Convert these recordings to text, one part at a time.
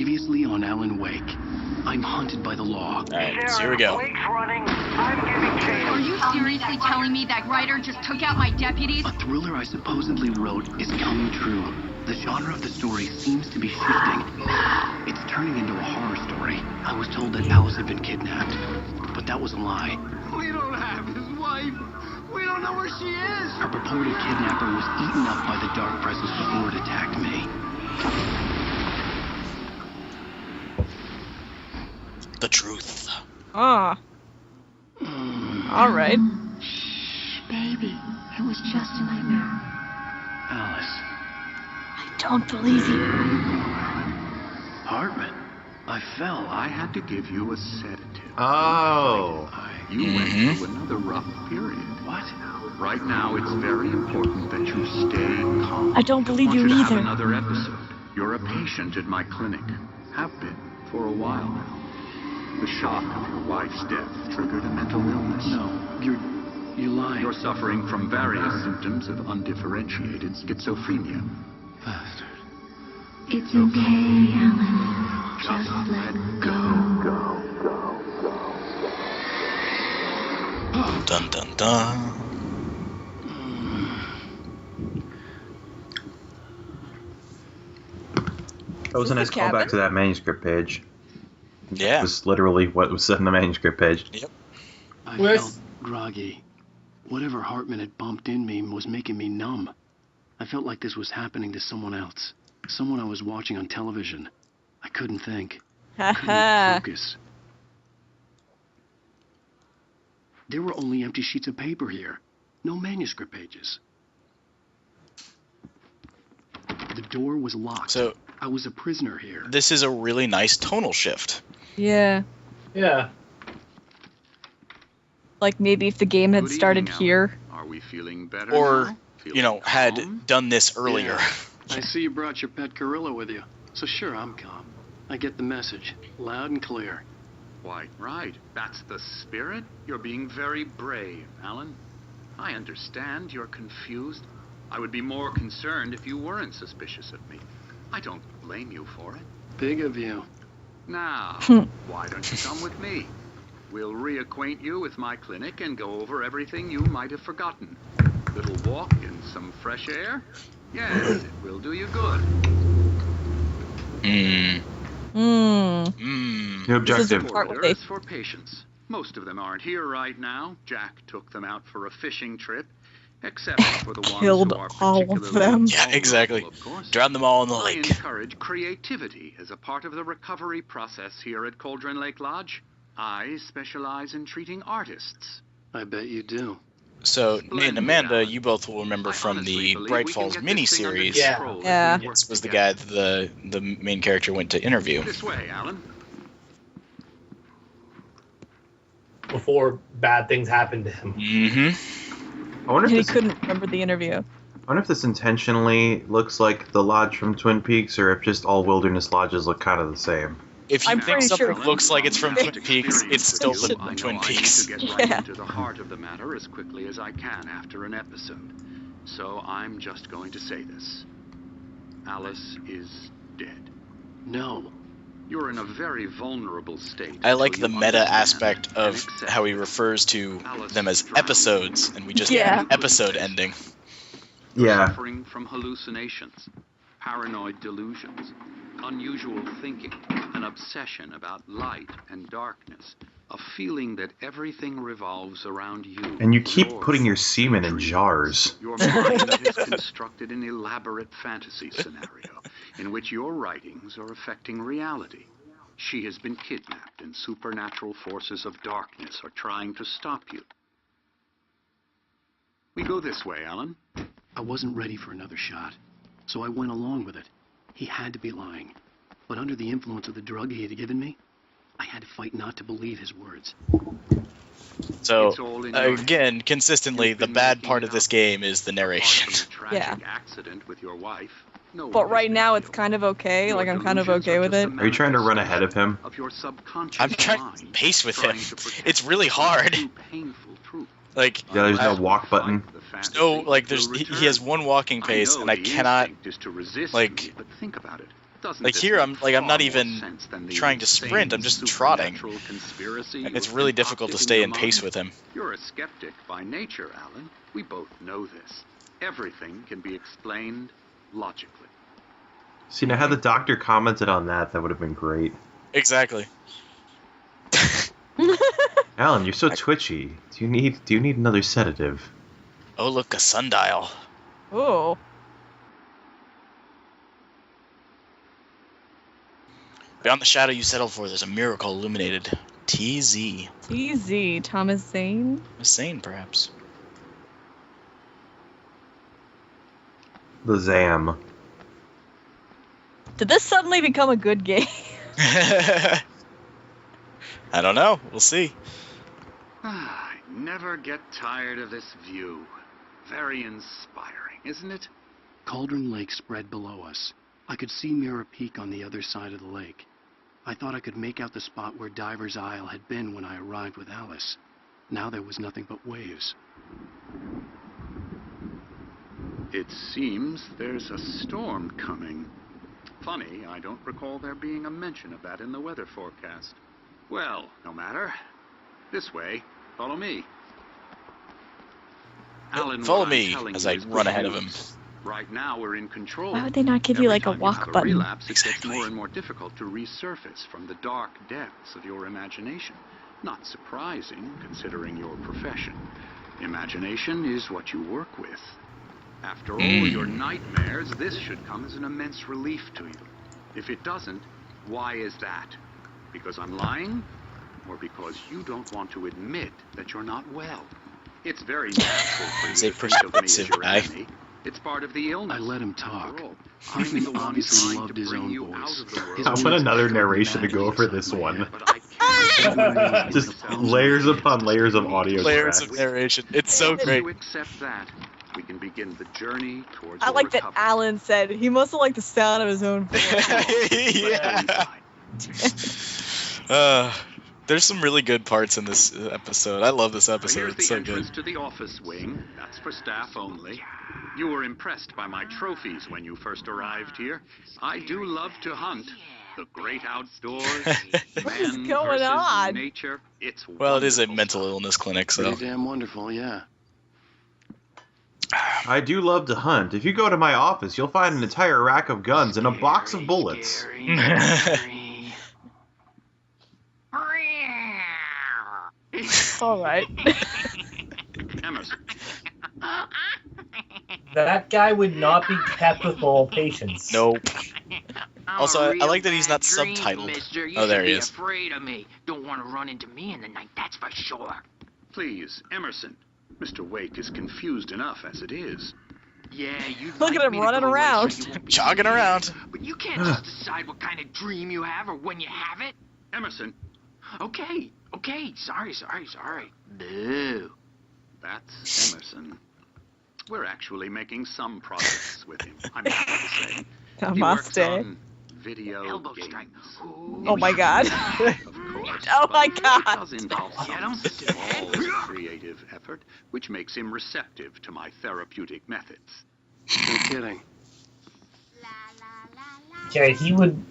Previously on Alan Wake. I'm hunted by the law. Alright, so here we go. Are you seriously telling me that writer just took out my deputies? A thriller I supposedly wrote is coming true. The genre of the story seems to be shifting. It's turning into a horror story. I was told that Alice had been kidnapped, but that was a lie. We don't have his wife. We don't know where she is. Our purported kidnapper was eaten up by the dark presence before it attacked me. The truth. Ah. Alright. Shh, baby. It was just a nightmare. Alice. I don't believe you. Hartman. I fell. I had to give you a sedative. Oh. You went through another rough period. What? Right now, it's very important that you stay calm. I don't believe you I want you to either. have another episode. You're a patient at my clinic. Have been for a while now. The shock of your wife's death triggered a mental illness. No, you're lying. You're suffering from various symptoms of undifferentiated schizophrenia. Bastard. It's okay, Alan. Just let go. Dun dun dun. That was a nice cabin? callback to that manuscript page. Yeah. It was literally what was said in the manuscript page. Yep. I Where's- felt groggy. Whatever Hartman had bumped in me was making me numb. I felt like this was happening to someone else. Someone I was watching on television. I couldn't think. Couldn't Haha. focus. There were only empty sheets of paper here. No manuscript pages. The door was locked. So I was a prisoner here. this is a really nice tonal shift. Yeah. Yeah. Like maybe if the game had Good started evening, here. Alan. Are we feeling better Or, now? Feeling you know, calm? had done this earlier. Yeah. I see you brought your pet gorilla with you. So sure, I'm calm. I get the message. Loud and clear. Quite right. That's the spirit. You're being very brave, Alan. I understand you're confused. I would be more concerned if you weren't suspicious of me. I don't blame you for it. Big of you. Now, why don't you come with me? We'll reacquaint you with my clinic and go over everything you might have forgotten. Little walk in some fresh air? Yes, it will do you good. Mmm. Hmm. Mmm. New objective. Part where Orders they- for patients. Most of them aren't here right now. Jack took them out for a fishing trip, except for the ones Killed who are all of particularly them. Yeah, exactly. vulnerable, of course. Drown them all in the I lake. encourage creativity as a part of the recovery process here at Cauldron Lake Lodge. I specialize in treating artists. I bet you do. So, Nate and Splendid, Amanda, Alan. you both will remember I from honestly the believe Bright we can Falls get this thing under miniseries. Yeah. control as Yeah. we work This was the together. guy that the main character went to interview. This way, Alan. Before bad things happened to him. Mm-hmm. I wonder if He this, couldn't remember the interview. I wonder if this intentionally looks like the lodge from Twin Peaks, or if just all wilderness lodges look kind of the same. If you I'm think pretty something sure- looks like it's from Twin Peaks, it's still I from know Twin I need Peaks. to get right Yeah. into the heart of the matter as quickly as I can after an episode. So I'm just going to say this. Alice is dead. No. You're in a very vulnerable state. I like the until you meta understand aspect and of accept how he it. refers to Alice them as drowned. episodes, and we just Yeah. get an episode ending. You're Yeah. suffering from hallucinations, paranoid delusions, unusual thinking, an obsession about light and darkness, a feeling that everything revolves around you. And you keep putting your semen in jars. Your mind has constructed an elaborate fantasy scenario in which your writings are affecting reality. She has been kidnapped and supernatural forces of darkness are trying to stop you. We go this way, Alan. I wasn't ready for another shot, so I went along with it. He had to be lying. But under the influence of the drug he had given me, I had to fight not to believe his words. So, It's all in your again, head. consistently, You've the been bad making part it of this up. game is the narration. Apart from the tragic accident with your wife, no But one right has now been it's killed. kind of okay. Your Like I'm kind of delusions okay are with just it. a Are you trying to run ahead of him? Of your subconscious I'm trying to mind pace with him. trying to protect It's really you from hard. two painful truths. Like, Yeah, there's no Unless walk we button. fight the fantasy, no, like, it will he has return. one walking pace, know and I the cannot, instinct is to resist like- me, but think about it. Doesn't Like this here, make I'm far not more even sense than the trying to sprint, I'm just insane trotting. supernatural conspiracy And it's you've really difficult to concocted stay your in pace mind? with him. You're a skeptic by nature, Alan. We both know this. Everything can be explained logically. See, now had the doctor commented on that, that would have been great. Exactly. Alan, you're so twitchy. Do you need another sedative? Oh, look, a sundial. Ooh. Beyond the shadow you settled for, there's a miracle illuminated. TZ. TZ. Thomas Zane. A sane, perhaps. The Zam. Did this suddenly become a good game? I don't know. We'll see. I never get tired of this view. Very inspiring, isn't it? Cauldron Lake spread below us. I could see Mirror Peak on the other side of the lake. I thought I could make out the spot where Diver's Isle had been when I arrived with Alice. Now there was nothing but waves. It seems there's a storm coming. Funny, I don't recall there being a mention of that in the weather forecast. Well, no matter. This way. Follow me. Alan, Follow what I'm me telling as you I is run good ahead of him. news. Right now we're in control. Why would they not give you Every like a time walk have button? relapse, it gets Exactly. more and more difficult to resurface from the dark depths of your imagination. Not surprising, considering your profession. Imagination is what you work with. After all your nightmares, this should come as an immense relief to you. If it doesn't, why is that? Because I'm lying? Or because you don't want to admit that you're not well? It's very natural for He's you a to think of me as persuasive your guy. enemy. It's part of the illness. I let him After talk. all, I I'm the one obviously trying loved to his bring own you voice. out of the world. His I want words another struck narration to madly go for inside this my one. head. But I can't. Just layers upon layers of audio Layers tracks. of narration. It's so Once great. you accept that, we can begin the journey towards I your like that recovery. Alan said he must have liked the sound of his own voice. Yeah. There's some really good parts in this episode. I love this episode. Here's It's the so entrance good. to the office wing. That's for staff only. You were impressed by my trophies when you first arrived here. I do love to hunt. The great outdoors, What is man going versus on? nature. It's Well, it is a wonderful mental stuff. illness clinic, so. Pretty damn wonderful, yeah. I do love to hunt. If you go to my office, you'll find an entire rack of guns and a box of bullets. All right. Emerson, That guy would not be kept with all patience. Nope. I'm Also, a I real like that he's not bad dream, subtitled. Mister. You Oh, there should he be is. afraid of me. Don't want to run into me in the night, that's for sure. please, Emerson. Mr. Wake is confused enough as it is. Yeah, you Look at him running around. Jogging around. But you can't just decide what kind of dream you have or when you have it. Emerson, Okay, sorry. Boo. that's Emerson. We're actually making some progress with him, I'm happy to say. He works Namaste. on video Elbow games. strike. Ooh. Oh my god. Of course. Oh my but God. It does involve Get him. some small creative effort, which makes him receptive to my therapeutic methods. No kidding. Okay, he would.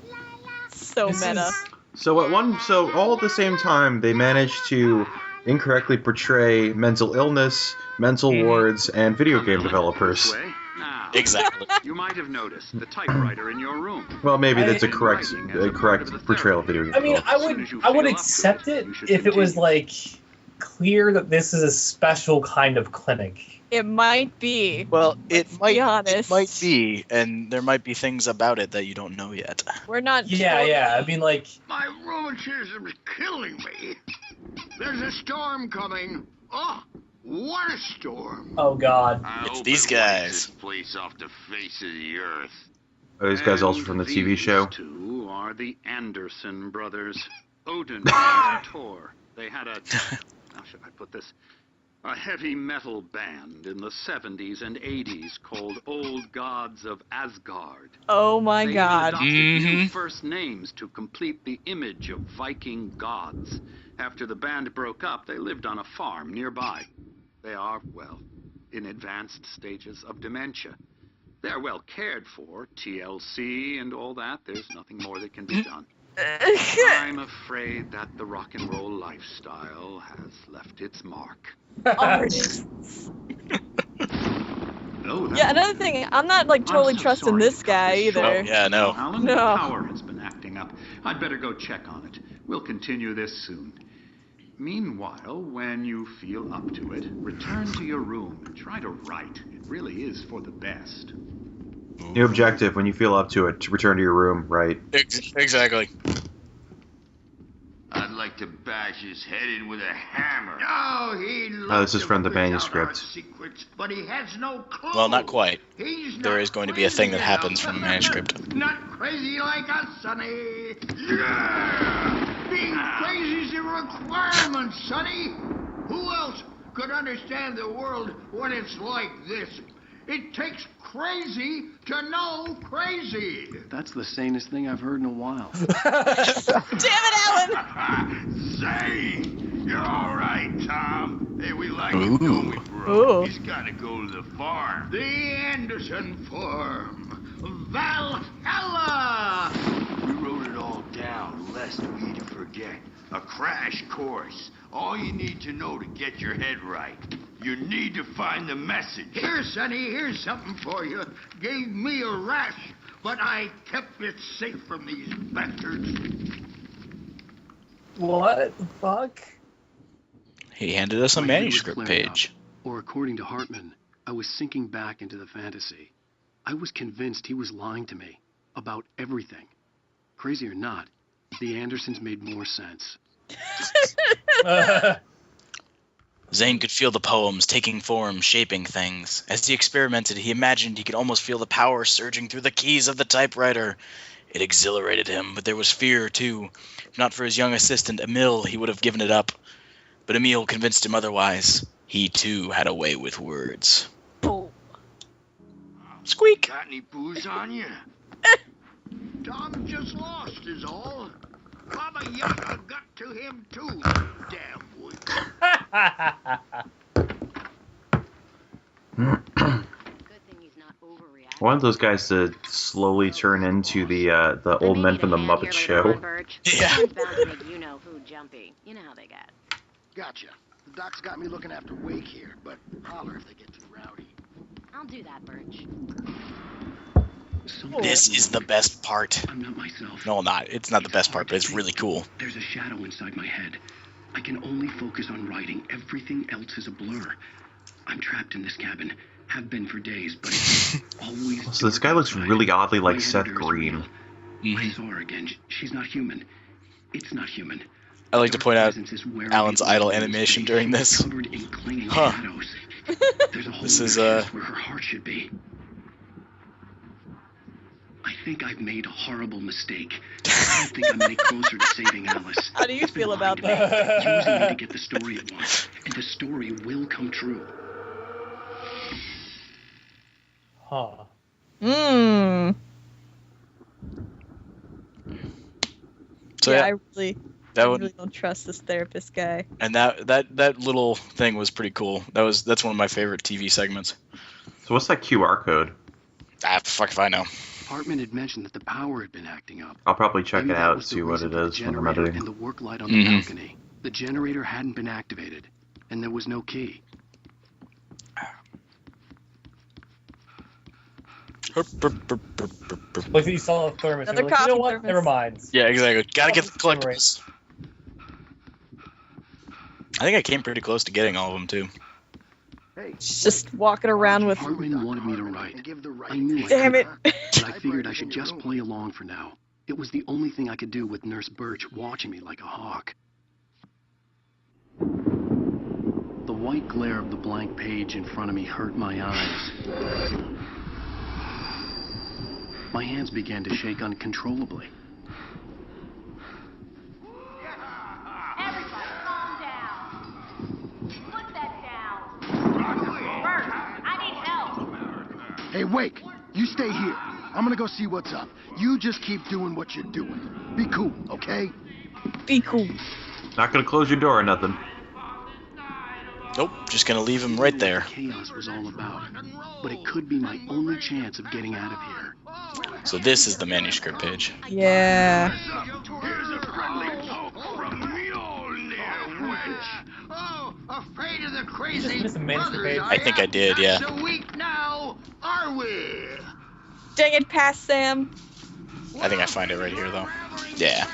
So This meta. So all at the same time, they managed to incorrectly portray mental illness, mental wards, and video game developers. This way. Now, Exactly. you might have noticed the typewriter in your room. Well, maybe that's a I've been correct writing as a part of the portrayal of video game I mean, developers. I would accept it if it was like clear that this is a special kind of clinic. It might be. Well, Let's be honest. It might be, and there might be things about it that you don't know yet. We're not. Yeah. I mean, like, My rheumatism is killing me. There's a storm coming. Oh, what a storm. oh god. I It's hope these it wipes guys. this place off the face of the earth. Are these guys also And from the TV these show? two are the Anderson brothers, Odin and Thor. They had a, how should I put this? A heavy metal band in the 70s and 80s called Old Gods of Asgard. Oh my They god. adopted new Mhm. first names to complete the image of Viking gods. After the band broke up, they lived on a farm nearby. They are, well, in advanced stages of dementia. They're well cared for, TLC and all that. There's nothing more that can be done. I'm afraid that the rock and roll lifestyle has left its mark. Oh, yeah, another thing, I'm not like totally trusting this guy either. Oh, yeah, no. Alan, No. the power has been acting up. I'd better go check on it. We'll continue this soon. Meanwhile, when you feel up to it, return to your room and try to write. It really is for the best. New objective, when you feel up to it, to return to your room, right? Exactly. I'd like to bash his head in with a hammer. Oh, he This is from the manuscript. Secrets, but he has no clue. Well, not quite. He's There not is going to be a thing that crazy happens enough. from the manuscript. Not crazy like us, Sonny. Yeah! Being crazy's a requirement, Sonny. Who else could understand the world when it's like this? It takes crazy to know crazy. That's the sanest thing I've heard in a while. Damn it, Alan! Say, you're all right, Tom. Hey, we like him, don't we, bro? Ooh. He's got to go to the farm. The Anderson farm. Valhalla! We wrote it all down, lest we to forget. A crash course. All you need to know to get your head right. You need to find the message. Here, Sonny, here's something for you. Gave me a rash, but I kept it safe from these bastards. What the fuck? He handed us a My head was manuscript flaring page. up, or according to Hartman, I was sinking back into the fantasy. I was convinced he was lying to me about everything. Crazy or not, the Andersons made more sense. Zane could feel the poems taking form, shaping things. As he experimented, he imagined he could almost feel the power surging through the keys of the typewriter. It exhilarated him, but there was fear, too. If not for his young assistant, Emil, he would have given it up. But Emil convinced him otherwise. He, too, had a way with words. Oh. Squeak! Got any booze on you? Tom just lost is all. Baba Yaga got to him too. Damn wood. I want those guys to slowly turn into the old men from the Muppet Show. Yeah. You know who, Jumpy. You know how they get. Gotcha. The doc's got me looking after Wake here, but holler if they get too rowdy. I'll do that, Birch. This is the best part. I'm not myself. No, not. It's not the best part, but it's really cool. There's a shadow inside my head. I can only focus on writing. Everything else is a blur. I'm trapped in this cabin. Have been for days, but it's always... So this guy looks really oddly like Seth Green. I saw her again. She's not human. It's not human. I like to point out Alan's idle animation during this. Huh. This is, where her heart should be. I think I've made a horrible mistake. I don't think I'm any closer to saving Alice. How do you feel about that? Using me to get the story at once, and the story will come true. Huh. Mmm. So yeah, yeah, I really don't trust this therapist guy. And that little thing was pretty cool. That's one of my favorite TV segments. So what's that QR code? Ah, fuck if I know. Hartman had mentioned that the power had been acting up. I'll probably check Maybe it that out and was the see what reason it for the is when I'm generator editing. and the work light on the balcony. The generator hadn't been activated, and there was no key. Like you saw the thermos. Another You're like, you know coffee what? thermos. Never mind. Yeah, exactly. Gotta get the Coffee collectibles. I think I came pretty close to getting all of them, too. Just walking around with... Hartman wanted me to write. I knew I Damn it. couldn't, but I figured I should just play along for now. It was the only thing I could do with Nurse Birch watching me like a hawk. The white glare of the blank page in front of me hurt my eyes. My hands began to shake uncontrollably. Everybody, calm down. Put that down. Birch, I need help. Hey, Wake, you stay here. I'm gonna go see what's up. You just keep doing what you're doing. Be cool, okay? Be cool. Not gonna close your door or nothing. Nope, just gonna leave him right there. Chaos was all about, but it could be my only chance of getting out of here. So this is the manuscript page. Yeah. Here's a friendly poke from Mjolnir, wench. Oh, afraid of the crazy brothers, I think I did, yeah. So weak now, are we? Dang it, pass Sam. I think I find it right here, though. Yeah.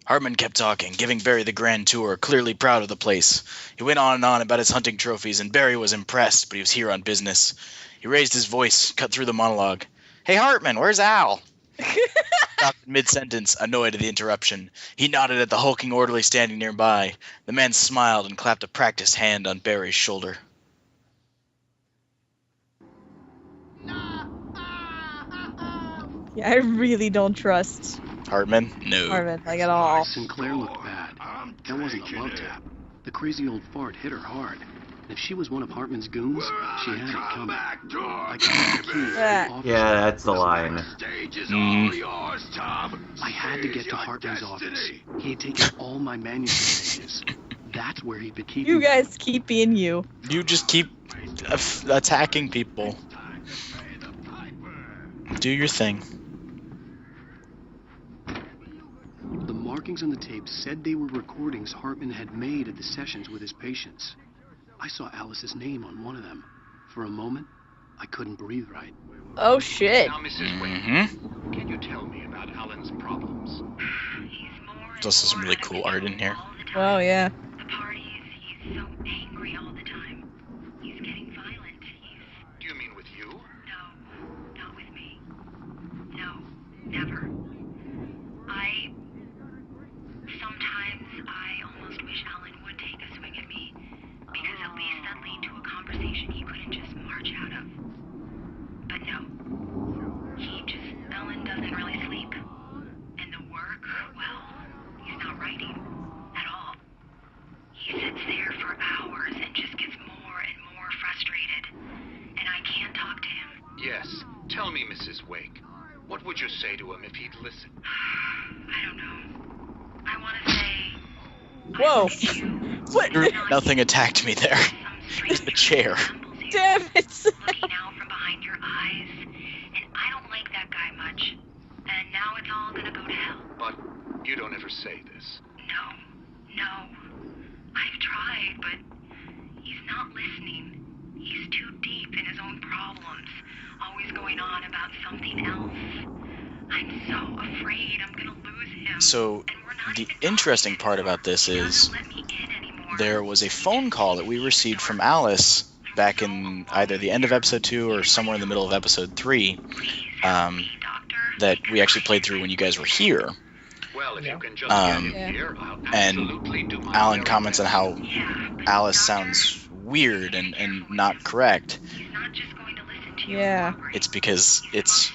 Hartman kept talking, giving Barry the grand tour, clearly proud of the place. He went on and on about his hunting trophies, and Barry was impressed, but he was here on business. He raised his voice, cut through the monologue. Hey, Hartman, where's Al? Stopped mid-sentence, annoyed at the interruption. He nodded at the hulking orderly standing nearby. The man smiled and clapped a practiced hand on Barry's shoulder. Yeah, I really don't trust Hartman? No. Hartman, like at all. Sinclair looked bad. That wasn't a love tap. The crazy old fart hit her hard. And if she was one of Hartman's goons, she had it coming. I got the key. Yeah, that's the line. I had to get to Hartman's office. He had taken all my manuscript pages. That's where he'd been keeping You guys keep being you. You just keep attacking people. Do your thing. The markings on the tape said they were recordings Hartman had made at the sessions with his patients. I saw Alice's name on one of them. For a moment, I couldn't breathe right. Oh shit. Now, Mrs. Wayne, can you tell me about Alan's problems? There's also some really cool art in here. Oh yeah. The parties, he's so angry all the time. He's getting violent. Do you mean with you? No, not with me. No, never. Sometimes I almost wish Alan would take a swing at me, because at least that lead to a conversation he couldn't just march out of. But no. Alan doesn't really sleep. And the work, well, he's not writing at all. He sits there for hours and just gets more and more frustrated. And I can't talk to him. Yes. Tell me, Mrs. Wake. What would you say to him if he'd listen? I don't know. I want to say... Whoa. What? Nothing attacked me there. Just the chair. Damn it. Looking out from behind your eyes. And I don't like that guy much. And now it's all gonna go to hell. But you don't ever say this. No. I've tried, but he's not listening. He's too deep in his own problems. Always going on about something else. I'm so afraid I'm gonna lose him. So, the interesting part about this is there was a phone call that we received from Alice back in either the end of episode 2 or somewhere in the middle of episode 3 that we actually played through when you guys were here. Well, if you can just get in here, I'll absolutely do my Alan comments on how Alice sounds weird and not correct. Yeah. It's because it's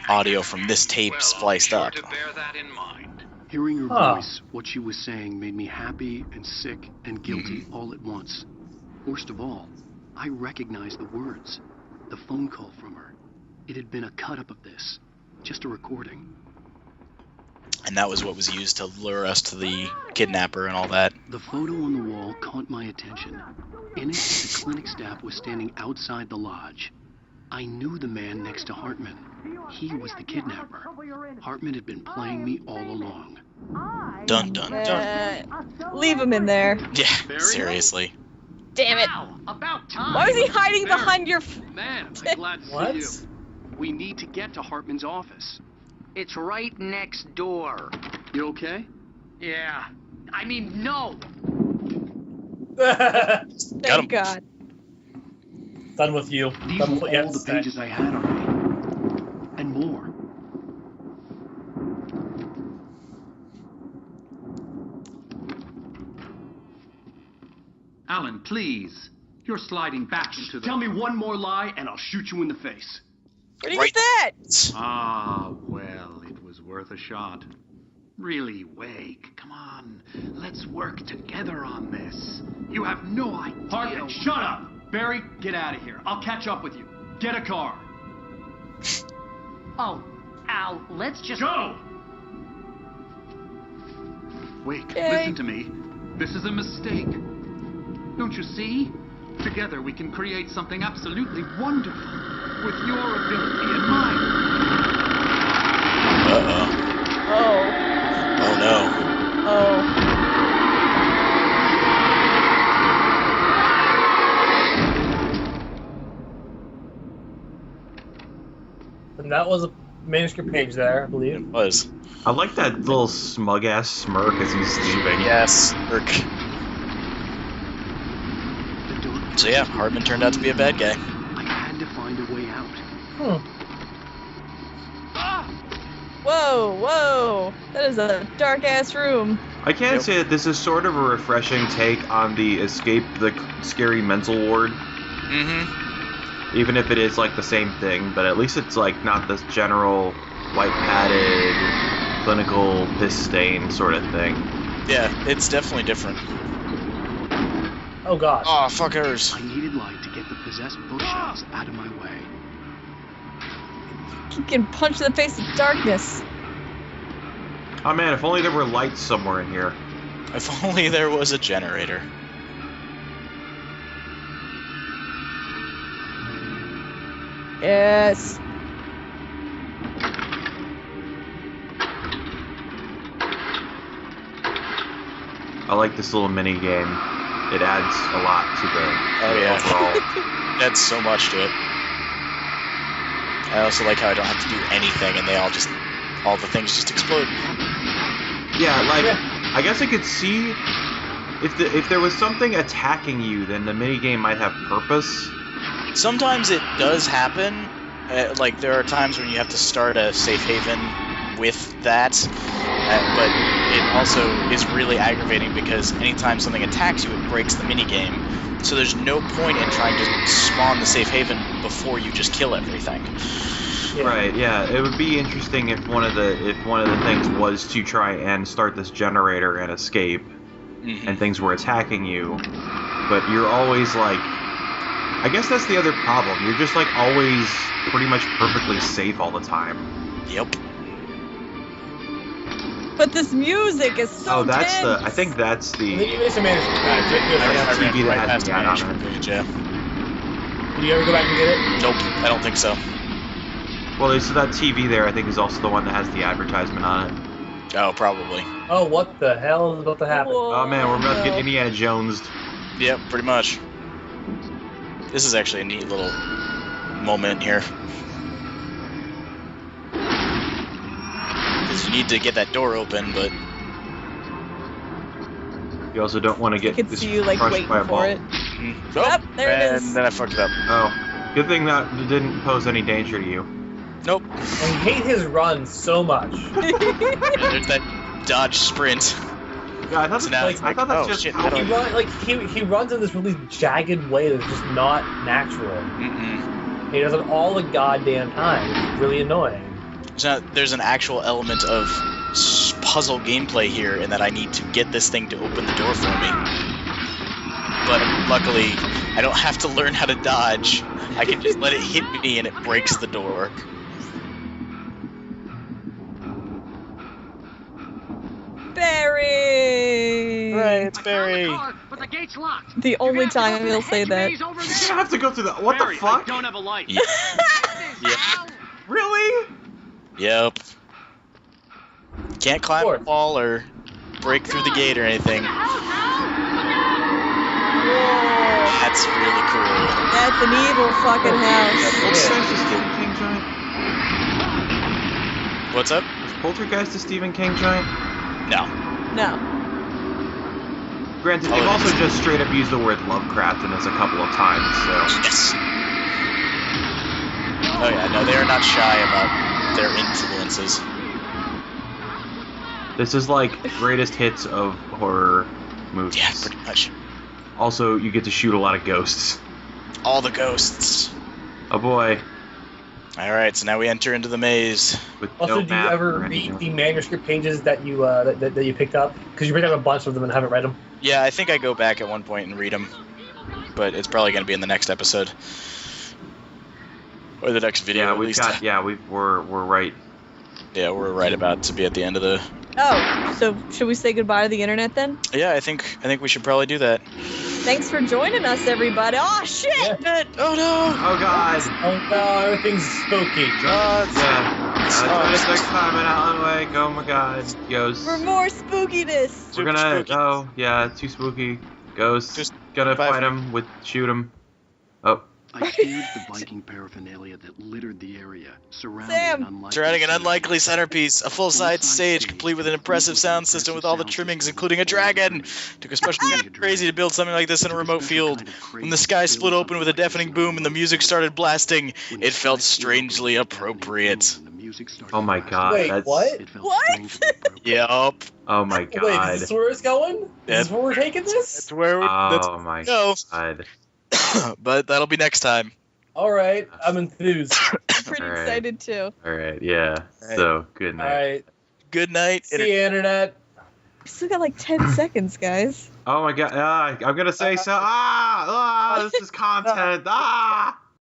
audio from this tape spliced up. Hearing her voice, what she was saying made me happy and sick and guilty all at once. Worst of all, I recognized the words. The phone call from her. It had been a cut-up of this. Just a recording. And that was what was used to lure us to the kidnapper and all that. The photo on the wall caught my attention. In it, the clinic staff was standing outside the lodge. I knew the man next to Hartman. He was the kidnapper. Hartman had been playing me all along. Dun dun dun. Leave him in there. Yeah, seriously. Damn it. About time. Why was he hiding behind your... Man, I'm glad to see you. We need to get to Hartman's office. It's right next door. You okay? Yeah. I mean, no. Thank God. Done with you. These Done were with all the pages I had already. And more. Alan, please. You're sliding back into the... Tell me one more lie and I'll shoot you in the face. Where do you get that? Ah, well, it was worth a shot. Really, Wake, come on. Let's work together on this. You have no idea... Hartman, shut up! Barry, get out of here. I'll catch up with you. Get a car. Oh, Al, let's just... Go! Wake, Yay. listen to me. This is a mistake. Don't you see? Together we can create something absolutely wonderful. With your ability and mine. Uh-oh. Oh. Oh, no. Oh. And that was a manuscript page there, I believe. It was. I like that little smug ass smirk as he's leaving. Yes, Urk. So yeah, Hardman turned out to be a bad guy. I had to find a way out. Whoa, whoa. That is a dark ass room. I can say that this is sort of a refreshing take on the escape the scary mental ward. Mm-hmm. Even if it is like the same thing, but at least it's like not this general white padded clinical piss stain sort of thing. Yeah, it's definitely different. Oh god. Oh, fuckers. I needed light to get the possessed bookshelves out of my way. You can punch in the face of darkness. Oh man, if only there were lights somewhere in here. If only there was a generator. Yes. I like this little mini game. It adds a lot to the overall. Adds so much to it. I also like how I don't have to do anything and all the things just explode. Yeah, like I guess I could see if there was something attacking you, then the mini game might have purpose. Sometimes it does happen. Like there are times when you have to start a safe haven with that, but it also is really aggravating because anytime something attacks you, it breaks the minigame. So there's no point in trying to spawn the safe haven before you just kill everything. Yeah. Right, yeah. It would be interesting if one of the things was to try and start this generator and escape, and things were attacking you, but you're always like, I guess that's the other problem. You're just like always pretty much perfectly safe all the time. Yep. But this music is so that's tense. I think that's the It's a manuscript. TV that has the ad on it. Yeah. Did you ever go back and get it? Nope, I don't think so. Well, so that TV there, I think, is also the one that has the advertisement on it. Oh, probably. Oh, what the hell is about to happen? Oh man, we're about to get Indiana Jones'd. Yep, pretty much. This is actually a neat little moment here. Because you need to get that door open, but you also don't want to get I could see you like crushed waiting by a for ball. it. Yep, there it is. And then I fucked it up. Oh, good thing that didn't pose any danger to you. Nope. I hate his run so much. Yeah, there's that dodge sprint. Yeah, I thought, So now it's like, that's oh, just shit, how He runs in this really jagged way that's just not natural. He does it all the goddamn time. It's really annoying. So there's an actual element of puzzle gameplay here in that I need to get this thing to open the door for me. But luckily, I don't have to learn how to dodge. I can just let it hit me and it breaks the door. Barry! Right, it's Barry. But the gate's locked. The only time he'll say that. You're gonna have to go through that. What Barry, the fuck? I don't have a light. Yeah. Really? Yep. Can't climb a wall or break through the gate or anything. That's really cool. That's an evil fucking house. Poltergeist a Stephen King joint? What's up? Is Poltergeist a Stephen King joint? No. No. Granted, they've also just straight up used the word Lovecraft in this a couple of times, so... Yes! Oh yeah, no, they are not shy about their influences. This is like greatest hits of horror movies. Yeah, pretty much. Also, you get to shoot a lot of ghosts. All the ghosts. Oh boy. Alright, so now we enter into the maze. With Also, no do you map ever or read anything. the manuscript pages that you that you picked up? Because you picked up a bunch of them and haven't read them. Yeah, I think I go back at one point and read them. But it's probably going to be in the next episode. Or the next video, Yeah, at least. we're right. Yeah, we're right about to be at the end of the Oh, so should we say goodbye to the internet then? Yeah, I think we should probably do that. Thanks for joining us, everybody. Oh shit! Yeah. Oh no! Oh god! Oh no, everything's spooky. Yeah. Join us next time in Alan Wake. Oh my god. Ghosts. For more spookiness. We're gonna. Oh yeah, too spooky. Ghosts. Just gonna fight him with shoot him. Oh. I feared the Viking paraphernalia that littered the area, surrounding an unlikely centerpiece, a full-size stage complete with an impressive sound system with all the trimmings, including a dragon. Took a special crazy to build something like this in a remote field. When the sky split open with a deafening boom and the music started blasting, it felt strangely appropriate. Oh my god. Wait, what? What? Yup. Oh my god. Wait, is this where it's going? Is this where we're taking this? That's where we're my god. But that'll be next time. Alright, I'm enthused. I'm pretty excited too. Alright, yeah. So, good night. Alright. Good night. See you, internet. We still got like 10 seconds, guys. Oh my god, I'm gonna say so. This is content.